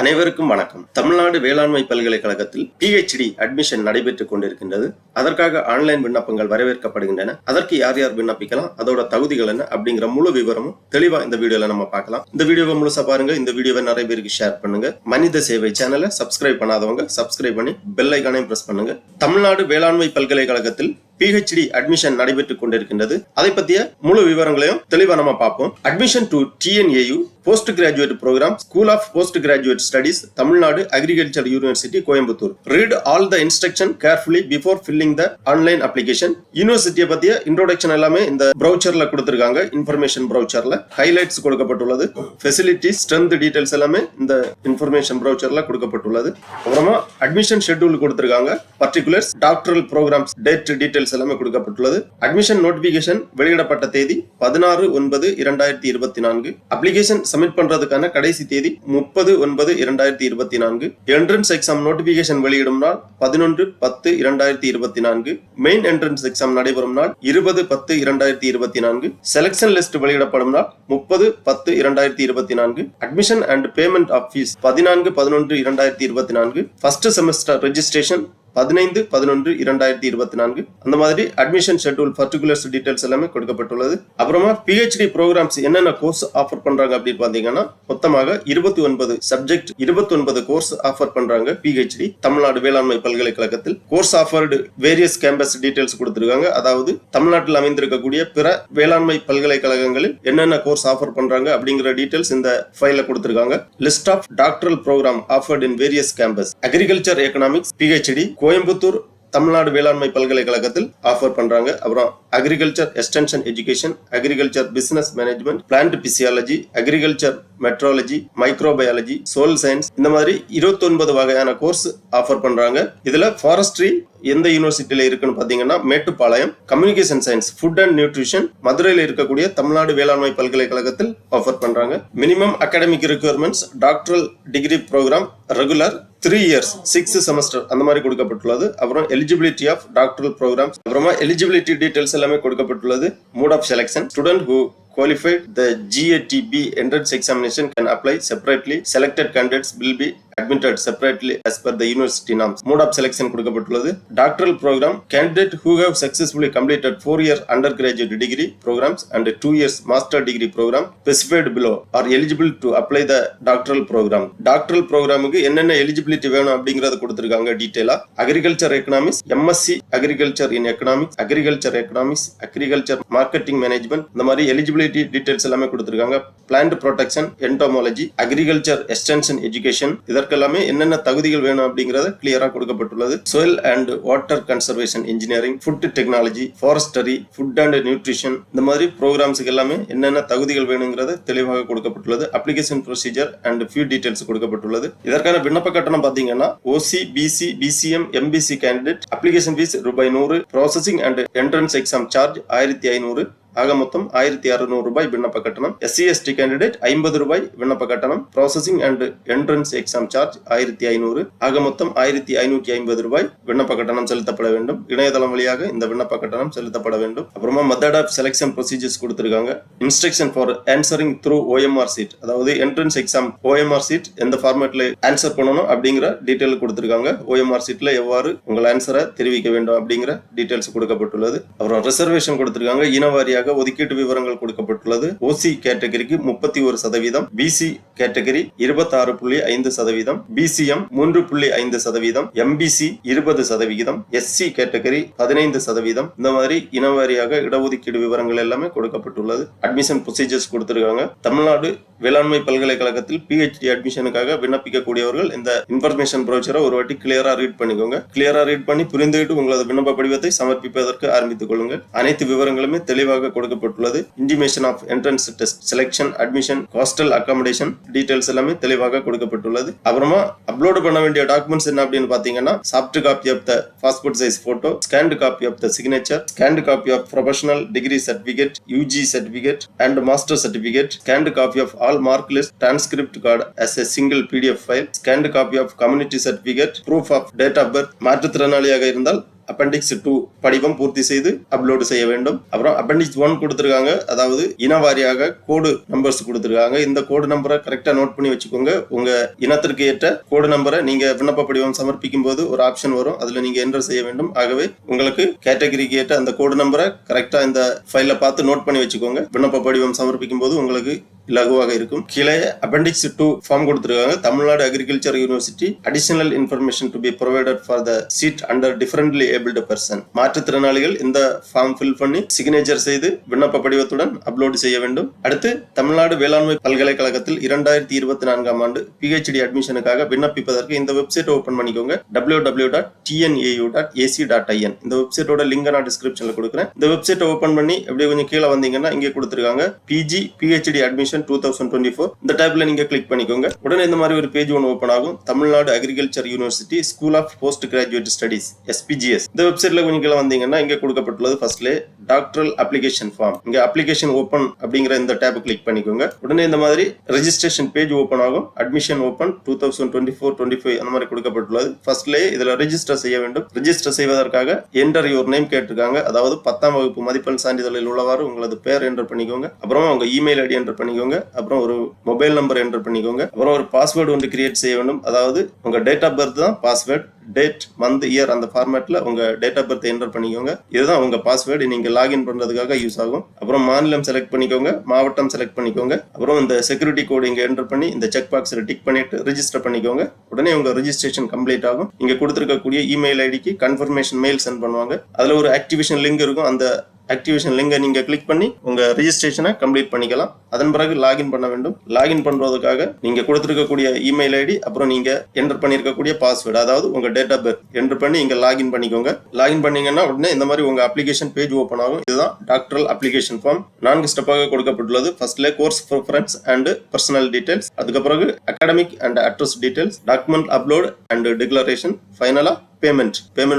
அனைவருக்கும் வணக்கம். தமிழ்நாடு வேளாண்மை பல்கலைக்கழகத்தில் PhD அட்மிஷன் நடைபெற்றுக் கொண்டிருக்கின்றது. அதற்காக ஆன்லைன் விண்ணப்பங்கள் வரவேற்கப்படுகின்றன. அதற்கு யார் யார் விண்ணப்பிக்கலாம், அதோட தகுதிகள் என்ன அப்படிங்கிற முழு விவரமும் தெளிவா இந்த வீடியோல நம்ம பார்க்கலாம். இந்த வீடியோவை முழுசா பாருங்க. இந்த வீடியோவை நிறைய பேருக்கு ஷேர் பண்ணுங்க. மனித சேவை சேனலை சப்ஸ்கிரைப் பண்ணாதவங்க சப்ஸ்கிரைப் பண்ணி பெல் ஐகானையும் பிரஸ் பண்ணுங்க. தமிழ்நாடு வேளாண்மை பல்கலைக்கழகத்தில் PhD அட்மிஷன் நடைபெற்றுக் கொண்டிருக்கின்றது. அதை பற்றிய முழு விவரங்களையும் தெளிவா நம்ம பார்ப்போம். Admission to TNAU post graduate program, school of post graduate studies, Tamil Nadu agriculture university, Coimbatore. Read all the instruction carefully before filling the online application. யூனிவர்சிட்டியை பற்றிய இன்ட்ரோடக்ஷன் எல்லாமே இந்த ப்ரௌச்சர்ல கொடுத்திருக்காங்க. இன்ஃபர்மேஷன் ப்ரௌச்சர்ல ஹைலைட்ஸ் கொடுக்கப்பட்டுள்ளது. ஃபெசிலிட்டிஸ், ஸ்ட்ரென்த் டீடைல்ஸ் எல்லாமே இந்த இன்ஃபர்மேஷன் ப்ரௌச்சர்ல கொடுக்கப்பட்டுள்ளது. அப்புறமா அட்மிஷன் ஷெட்யூல் கொடுத்திருக்காங்க. Particulars, doctoral programs, date details எல்லாமே கொடுக்கப்பட்டுள்ளது. அட்மிஷன் நோட்டிபிகேஷன் வெளியிடப்பட்ட தேதி 16/9/2024. அப்ளிகேஷன் சப்மிட் பண்றதுக்கான கடைசி தேதி 30/9/2024. என்ட்ரன்ஸ் எக்ஸாம் நோட்டிபிகேஷன் வெளியிடும் நாள் 11/10/2024. மெயின் என்ட்ரன்ஸ் எக்ஸாம் நடைபெறும் நாள் 20/10/2024. செலக்ஷன் லிஸ்ட் வெளியிடப்படும் நாள் 30/10/2024. Admission and payment of fees 14/11/2024. First semester registration 15/11/2024. அந்த மாதிரி அட்மிஷன் ஷெட்யூல், பர்டிகுலர்ஸ் டீடைல்ஸ் எல்லாமே கொடுக்கப்பட்டுள்ளது. அப்புறமா PhD ப்ரோக்ராம்ஸ் என்னென்ன கோர்ஸ் ஆஃபர் பண்றாங்க அப்படின்னு பாத்தீங்கன்னா, மொத்தமாக 29 சப்ஜெக்ட், 29 கோர்ஸ் ஆஃபர் பண்றாங்க PhD தமிழ்நாடு வேளாண்மை பல்கலைக்கழகத்தில். Course offered various campus details கொடுத்திருக்காங்க. அதாவது தமிழ்நாட்டில் அமைந்திருக்கக்கூடிய பிற வேளாண்மை பல்கலைக்கழகங்களில் என்னென்ன கோர்ஸ் ஆஃபர் பண்றாங்க அப்படிங்கிற டீடைல்ஸ் இந்த ஃபைல்ல கொடுத்திருக்காங்க. List of doctoral program offered in various campus. Agriculture economics PhD Coimbatore Tamil Nadu வேளாண்மை பல்கலைக்கழகத்தில் ஆஃபர் பண்றாங்க. அப்புறம் agriculture extension education, agriculture business management, plant physiology, agriculture meteorology, microbiology, soil science, இந்த மாதிரி 29 வகையான கோர்ஸ் ஆஃபர் பண்றாங்க. இதுல ஃபாரஸ்ட்ரி எந்த யூனிவர்சிட்டியில இருக்குன்னு பாத்தீங்கன்னா Mettupalayam. Communication science, food and nutrition மதுரையில் இருக்கக்கூடிய தமிழ்நாடு வேளாண்மை பல்கலைக்கழகத்தில் ஆஃபர் பண்றாங்க. Minimum academic requirements, doctoral degree program regular 3 years 6 semester அந்த மாதிரி கொடுக்கப்பட்டுள்ளது. அப்புறம் எலிஜிபிலிட்டி ஆஃப் டாக்டரல் ப்ரோக்ராம்ஸ், அப்புறமா எலிஜிபிலிட்டி டீடைல்ஸ் எல்லாமே கொடுக்கப்பட்டுள்ளது. Mode of selection, student who qualified the GATB entrance examination can apply separately. Selected candidates will be admitted separately as per the university norms. Mode of selection கொடுக்கப்பட்டுள்ளது. Doctoral program, candidate who have successfully completed 4-year undergraduate degree programs and 2 years master degree program specified below are eligible to apply the doctoral program. Doctoral programக்கு என்னென்ன eligibility வேணும் அப்படிங்கறத கொடுத்திருக்காங்க டீடைலா. Agriculture economics, MSc agriculture in economics, agriculture economics, agriculture marketing management, இந்த மாதிரி eligibility details எல்லாமே கொடுத்திருக்காங்க. Plant protection, entomology, agriculture extension education, இதற்கெல்லாமே என்னென்ன தகுதிகள் வேணும் அப்படிங்கறத கிளியரா கொடுக்கப்பட்டுள்ளது. soil and water conservation engineering, food technology, forestry, food and nutrition, இந்த மாதிரி ப்ரோக்ராம்ஸ்க்கு எல்லாமே என்னென்ன தகுதிகள் வேணுங்கிறத தெளிவாக கொடுக்கப்பட்டுள்ளது. Application procedure and few details கொடுக்கப்பட்டுள்ளது. இதற்கான விண்ணப்ப கட்டணம் பாத்தீங்கன்னா OC, BC, BCM, MBC candidate application fees ₹100, processing and entrance exam charge 1500, ஆக மொத்தம் 1600 ரூபாய் விண்ணப்ப கட்டணம். SC/ST கேண்டிடேட் ₹50 விண்ணப்ப கட்டணம். Processing and entrance exam charge 1500, ஆக மொத்தம் 1550 ரூபாய் விண்ணப்ப கட்டணம் செலுத்தப்பட வேண்டும். இணையதளம் வழியாக இந்த விண்ணப்ப கட்டணம் செலுத்தப்பட வேண்டும். அப்புறமா மெத்தட் ஆஃப் செலக்ஷன் ப்ரொசீஜர்ஸ் கொடுத்திருக்காங்க. Instruction for answering through OMR sheet, அதாவது என்ட்ரன்ஸ் எக்ஸாம் OMR சீட் எந்த ஃபார்மேட்ல ஆன்சர் பண்ணணும் அப்படிங்கிற டீடைல் கொடுத்திருக்காங்க. OMR சீட்ல எவ்வாறு உங்கள் ஆன்சரை தெரிவிக்க வேண்டும் அப்படிங்கிற டீடைல்ஸ் கொடுக்கப்பட்டுள்ளது. அப்புறம் ரிசர்வேஷன் கொடுத்திருக்காங்க. இனவாரியாக ஒதுக்கீட்டு விவரங்கள் கொடுக்கப்பட்டுள்ளது. OC கேட்டகரிக்கு 31%, BC category 26.5%, BCM 3.5%, MBC 20%, SC category 15%, இந்த மாதிரி இனவாரியாக இடஒதுக்கீடு விவரங்கள் எல்லாமே கொடுக்கப்பட்டுள்ளது. அட்மிஷன் ப்ரொசீஜர்ஸ் கொடுத்திருக்காங்க. தமிழ்நாடு வேளாண்மை பல்கலைக்கழகத்தில் PhD அட்மிஷனுக்காக விண்ணப்பிக்கக்கூடியவர்கள் இந்த இன்ஃபர்மேஷன் ப்ரௌச்சரை ஒரு வாட்டி கிளியரா ரீட் பண்ணிக்கோங்க. கிளியரா ரீட் பண்ணி புரிந்துகிட்டு உங்களது விண்ணப்ப படிவத்தை சமர்ப்பிப்பதற்கு ஆரம்பித்துக் கொள்ளுங்கள். அனைத்து விவரங்களுமே தெளிவாக கொடுக்கப்பட்டுள்ளது. Intimation of entrance test, selection, admission, hostel accommodation details எல்லாமே தெளிவாக கொடுக்கப்பட்டுள்ளது. அப்புறமா அப்லோட் பண்ண வேண்டிய டாக்குமெண்ட்ஸ் என்ன அப்படின்னு பாத்தீங்கன்னா, soft copy of the passport size photo, scanned copy of the signature, scanned copy of professional degree certificate, UG certificate and master certificate, scanned copy of all mark list, transcript card as a single PDF file, scanned copy of community certificate, proof of date of birth, மாற்றுத்திறனாளியாக இருந்தால் appendix 2 படிவம் பூர்த்தி செய்து upload செய்ய வேண்டும். அப்புறம் appendix 1 கொடுத்திருக்காங்க, அதாவது இனவாரியாக கோடு நம்பர்ஸ் கொடுத்திருக்காங்க. இந்த கோடு நம்பரை கரெக்டா நோட் பண்ணி வச்சுக்கோங்க. உங்க இனத்திற்கு ஏற்ற கோடு நம்பரை நீங்க விண்ணப்ப படிவம் சமர்ப்பிக்கும் போது ஒரு ஆப்ஷன் வரும், அதுல நீங்க என்டர் செய்ய வேண்டும். ஆகவே உங்களுக்கு கேட்டகரிக்கு ஏற்ற அந்த கோடு நம்பரை கரெக்டா இந்த ஃபைல பார்த்து நோட் பண்ணி வச்சுக்கோங்க. விண்ணப்ப படிவம் சமர்ப்பிக்கும் போது உங்களுக்கு இலகுவாக இருக்கும். கீழே அப்பெண்டிக்ஸ் 2 ஃபார்ம் கொடுத்திருக்காங்க. Tamil Nadu agriculture university additional information to be provided for the seat under differently abled person. மாற்றுத்திறனாளிகள் இந்த ஃபார்ம் ஃபில் பண்ணி சிக்னேச்சர் செய்து விண்ணப்ப படிவத்துடன் அப்லோடு செய்ய வேண்டும். அடுத்து தமிழ்நாடு வேளாண்மை பல்கலைக்கழகத்தில் 2024ஆம் ஆண்டு PhD அட்மிஷனுக்காக விண்ணப்பிப்பதற்கு இந்த வெப்சைட் ஓபன் பண்ணிக்கோங்க. www.tnau.ac.in. இந்த வெப்சைட்டோட லிங்க் நான் டிஸ்கிரிப்ஷன்ல கொடுக்குறேன். இந்த வெப்சைட் ஓபன் பண்ணி அப்படியே கொஞ்சம் கீழே வந்தீங்கன்னா இங்கே கொடுத்திருக்காங்க PG PhD அட்மிஷன் 2024. இந்த டைப்ல நீங்க கிளிக் பண்ணிக்கோங்க. உடனே இந்த மாதிரி ஒரு பேஜ் ஒன்று ஓபன் ஆகும். Tamil Nadu agriculture university school of post graduate studies SPGS. இந்த வெப்சைட்ல கொஞ்சம் கீழே வந்தீங்கன்னா இங்க கொடுக்கப்பட்டுள்ளது ஃபர்ஸ்ட்லே டாக்டரல் அப்ளிகேஷன் ஃபார்ம். இங்க அப்ளிகேஷன் ஓபன் அப்படிங்கிற இந்த டேப் கிளிக் பண்ணிக்கோங்க. உடனே இந்த மாதிரி ரெஜிஸ்ட்ரேஷன் பேஜ் ஓபன் ஆகும். அட்மிஷன் ஓபன் 2024-25 அந்த மாதிரி கொடுக்கப்பட்டுள்ளது. ஃபர்ஸ்ட்லே இதுல ரெஜிஸ்டர் செய்ய வேண்டும். ரெஜிஸ்டர் செய்வதற்காக என்டர் யுவர் நேம் கேட்டிருக்காங்க. அதாவது 10ஆம் வகுப்பு மதிப்பெண் சான்றிதழில் உள்ளவாறு உங்களது பேர் என்டர் பண்ணிக்கோங்க. அப்புறம் உங்க இமெயில் ஐடி என்டர் பண்ணிக்கோங்க. அப்புறம் ஒரு மொபைல் நம்பர் என்டர் பண்ணிக்கோங்க. அப்புறம் ஒரு பாஸ்வேர்டு ஒன்று கிரியேட் செய்ய வேண்டும். அதாவது உங்க டேட் ஆஃப் பர்த் தான் பாஸ்வேர்ட். டேட், மந்த், இயர் அந்த ஃபார்மேட்ல உங்க டேட் ஆஃப் பர்த் என்டர் பண்ணிக்கோங்க. இதுதான் உங்க பாஸ்வேர்டு. நீங்க லாகின் பண்றதுக்காக யூஸ் ஆகும். அப்புறம் மாநிலம் செலக்ட் பண்ணிக்கோங்க, மாவட்டம் செலக்ட் பண்ணிக்கோங்க. அப்புறம் இந்த செக்யூரிட்டி கோடு இங்க என்டர் பண்ணி இந்த செக் பாக்ஸ்ல டிக் பண்ணிட்டு ரெஜிஸ்டர் பண்ணிக்கோங்க. உடனே உங்க ரெஜிஸ்ட்ரேஷன் கம்ப்ளீட் ஆகும். இங்க கொடுத்திருக்கக்கூடிய இமெயில் ஐடிக்கு கன்ஃபர்மேஷன் மெயில் சென்ட் பண்ணுவாங்க. அதுல ஒரு ஆக்டிவேஷன் லிங்க் இருக்கும். அந்த ஆக்டிவேஷன் லிங்கை நீங்க கிளிக் பண்ணி உங்க ரெஜிஸ்ட்ரேஷனை கம்ப்ளீட் பண்ணிக்கலாம். அதன் பிறகு லாகின் பண்ண வேண்டும். லாகின் பண்றதுக்காக நீங்க கொடுத்திருக்கக்கூடிய இமெயில் ஐடி அப்புறம் நீங்க என்டர் பண்ணிருக்கக்கூடிய பாஸ்வேர்டு, அதாவது உங்க டேட் ஆஃப் பர்த் என்டர் பண்ணி இங்க லாகின் பண்ணிக்கோங்க. லாகின் பண்ணீங்கன்னா உடனே இந்த மாதிரி உங்க அப்ளிகேஷன் பேஜ் ஓபன் ஆகும். இதுதான் டாக்டரல் அப்ளிகேஷன் ஃபார்ம். 4 ஸ்டெப்பாக கொடுக்கப்பட்டுள்ளது. ஃபர்ஸ்ட்ல course preference and personal details, அதுக்கு பிறகு academic and address details, document upload and declaration, ஃபைனலா பேமெண்ட்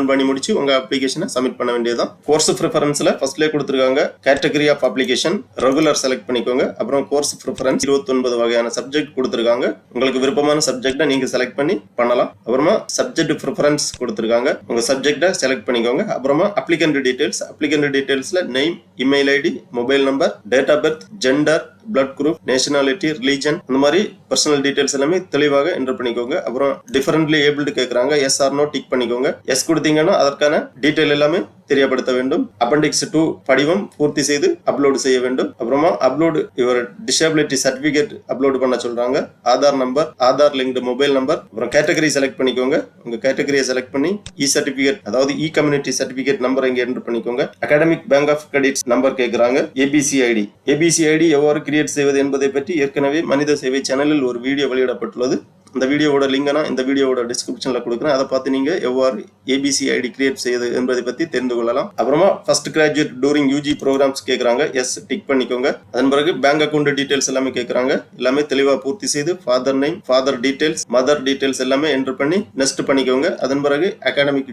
பண்ணி முடிச்சு உங்க அப்ளிகேஷனை சப்மிட் பண்ண வேண்டியதுதான். கோர்ஸ் ப்ரிஃபரன்ஸ்ல ஃபர்ஸ்ட்லேயே கொடுத்திருக்காங்க category of application regular select பண்ணிக்கோங்க. அப்புறம் கோர்ஸ் ப்ரிஃபரன்ஸ் 29 வகையான சப்ஜெக்ட் கொடுத்திருக்காங்க. உங்களுக்கு விருப்பமான சப்ஜெக்டை நீங்க செலக்ட் பண்ணி பண்ணலாம். அப்புறமா சப்ஜெக்ட் ப்ரிஃபரன்ஸ் கொடுத்திருக்காங்க. உங்க சப்ஜெக்டை செலக்ட் பண்ணிக்கோங்க. அப்புறமா அப்ளிகண்ட் டீடைல்ஸ்ல name, email ID, mobile number, date of birth, gender, blood group, nationality, religion, அந்த மாதிரி பர்சனல் டீடைல்ஸ் எல்லாமே தெளிவாக என்டர் பண்ணிக்கோங்க. அப்புறம் டிஃபரண்ட்லி ஏபிள்டு கேட்கறாங்க. எஸ் ஆர் நோ டிக் பண்ணிக்கோங்க. எஸ் கொடுத்தீங்கன்னா அதற்கான டீடைல் எல்லாமே தெரியப்படுத்த வேண்டும். அப்பெண்டிக்ஸ் 2 படிவம் பூர்த்தி செய்து அப்லோடு செய்ய வேண்டும். அப்புறமா upload your disability certificate upload பண்ண சொல்றாங்க. Aadhaar number, Aadhaar linked mobile number, அப்புறம் கேட்டகரி செலக்ட் பண்ணிக்கோங்க. உங்க கேட்டகரியை செலக்ட் பண்ணி இ சர்டிபிகேட், அதாவது இ கம்யூனிட்டி சர்டிபிகேட் நம்பர் இங்க என்டர் பண்ணிக்கோங்க. Academic bank of credits number கேட்கறாங்க. ஏபிசி ஐடி எவ்வாறு கிரியேட் செய்வது என்பதை பற்றி ஏற்கனவே மனித சேவை சேனலில் ஒரு வீடியோ வெளியிடப்பட்டுள்ளது. இந்த வீடியோவோட லிங்க் நான் இந்த வீடியோவோட டிஸ்கிரிப்ஷன்ல கொடுக்குறேன். அதை பார்த்து நீங்க எவ்வாறு ஏபிசி ஐடி கிரியேட் செய்வது என்பதை பத்தி தெரிந்து கொள்ளலாம். அப்புறமா first graduate during UG programs கேட்கறாங்க. எஸ் டிக் பண்ணிக்கோங்க. அதன் பிறகு பேங்க் அக்கௌண்ட் டீடைல்ஸ் எல்லாமே கேட்கறாங்க. எல்லாமே தெளிவா பூர்த்தி செய்து father name, father details, mother details எல்லாமே என்டர் பண்ணி நெக்ஸ்ட் பண்ணிக்கோங்க. அதன் பிறகு அகாடமிக்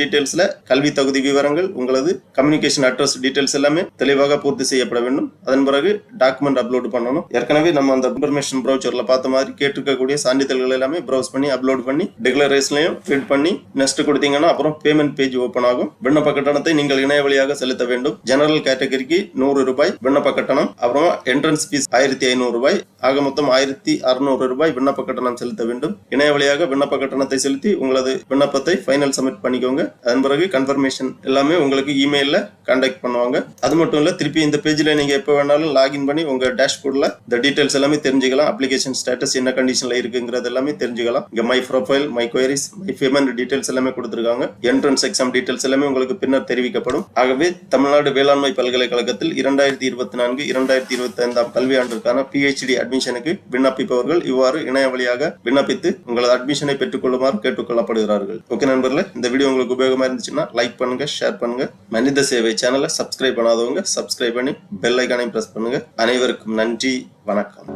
டீடைல்ஸ்ல கல்வி தகுதி விவரங்கள், உங்களது கம்யூனிகேஷன் அட்ரஸ் டீடைல்ஸ் எல்லாமே தெளிவாக பூர்த்தி செய்யப்பட வேண்டும். அதன் பிறகு டாக்குமெண்ட் அப்லோட் பண்ணணும். ஏற்கனவே நம்ம அந்த இன்ஃபர்மேஷன் ப்ரௌச்சர்ல பார்த்த மாதிரி கேட்டிருக்கக்கூடிய சான்றிதழ்கள் எல்லாமே ப்ரௌஸ் பண்ணி அப்லோட் பண்ணி டிக்ளரேஷன்லையும் ஃபில் பண்ணி நெக்ஸ்ட் கொடுத்தீங்கன்னா அப்புறம் பேமெண்ட் பேஜ் ஓபன் ஆகும். விண்ணப்ப கட்டணத்தை நீங்கள் இணைய வழியாக செலுத்த வேண்டும். ஜெனரல் கேட்டகரிக்கு 100 ரூபாய் விண்ணப்ப கட்டணம். அப்புறமா என்ட்ரன்ஸ் ஃபீஸ் 1500 ரூபாய். ஆக மொத்தம் 1600 ரூபாய் விண்ணப்ப கட்டணம் செலுத்த வேண்டும். இணைய வழியாக விண்ணப்ப கட்டணத்தை செலுத்தி உங்களது விண்ணப்பத்தை ஃபைனல் சப்மிட் பண்ணிக்கோங்க. அதன் பிறகு கன்ஃபர்மேஷன் எல்லாமே உங்களுக்கு இமெயில்ல கான்டாக்ட் பண்ணுவாங்க. அது மட்டும் இல்ல, திருப்பி இந்த பேஜ்ல நீங்க எப்ப வேணாலும் லாகின் பண்ணி உங்க டேஷ்போர்ட்ல இந்த டீடைல்ஸ் எல்லாமே தெரிஞ்சுக்கலாம். அப்ளிகேஷன் ஸ்டேட்டஸ் என்ன கண்டிஷன்ல இருக்குங்கிறது எல்லாமே தெரிஞ்சுக்கலாம். இங்க my profile, my queries, my payment details எல்லாமே கொடுத்திருக்காங்க. என்ட்ரன்ஸ் எக்ஸாம் டீடைல்ஸ் எல்லாமே உங்களுக்கு பின்னர் தெரிவிக்கப்படும். ஆகவே தமிழ்நாடு வேளாண்மை பல்கலைக்கழகத்தில் 2024-2025 கல்வியாண்டிற்கான PhD அட்மிஷனுக்கு விண்ணப்பிப்பவர்கள் இவ்வாறு இணைய வழியாக விண்ணப்பித்து உங்களது அட்மிஷனை பெற்றுக் கொள்ளுமாறு கேட்டுக்கொள்ளப்படுகிறார்கள். ஓகே நண்பர்களே, இந்த வீடியோ உங்களுக்கு உபயோகமா இருந்துச்சுன்னா லைக் பண்ணுங்க, ஷேர் பண்ணுங்க. மனித சேவை சேனலை சப்ஸ்கிரைப் பண்ணாதவங்க சப்ஸ்கிரைப் பண்ணி பெல் ஐகானை பிரஸ் பண்ணுங்க. அனைவருக்கும் நன்றி, வணக்கம்.